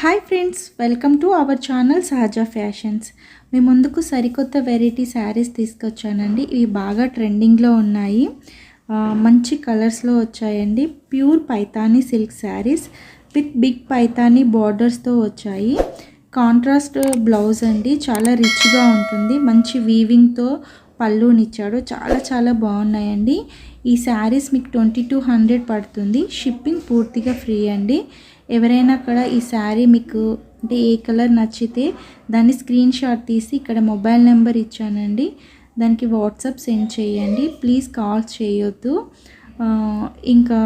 Hi friends, welcome to our channel సహజ fashions. మీ ముందుకు సరికొత్త వెరైటీ శారీస్ తీసుకొచ్చానండి. ఇవి బాగా ట్రెండింగ్లో ఉన్నాయి. మంచి కలర్స్లో వచ్చాయండి. Pure Paithani silk saris with big Paithani బార్డర్స్తో వచ్చాయి. కాంట్రాస్ట్ బ్లౌజ్ అండి, చాలా రిచ్గా ఉంటుంది. మంచి వీవింగ్తో పళ్ళునిచ్చాడు. చాలా బాగున్నాయండి. ఈ శారీస్ మీకు 2200 పడుతుంది. షిప్పింగ్ పూర్తిగా ఫ్రీ అండి. ఎవరైనా కూడా ఈ శారీ మీకు అంటే ఏ కలర్ నచ్చితే దాన్ని స్క్రీన్ షాట్ తీసి ఇక్కడ మొబైల్ నెంబర్ ఇచ్చానండి, దానికి వాట్సాప్ సెండ్ చేయండి. ప్లీజ్ కాల్ చేయొద్దు. ఇంకా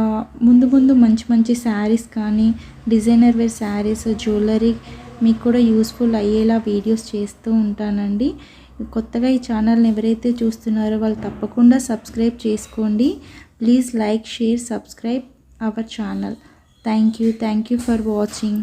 ముందు మంచి శారీస్ కానీ డిజైనర్ వేర్ శారీస్, జ్యువెలరీ మీకు కూడా యూస్ఫుల్ అయ్యేలా వీడియోస్ చేస్తూ ఉంటానండి. కొత్తగా ఈ ఛానల్ని ఎవరైతే చూస్తున్నారో వాళ్ళు తప్పకుండా సబ్స్క్రైబ్ చేసుకోండి. Please like, share, subscribe our channel. Thank you for watching.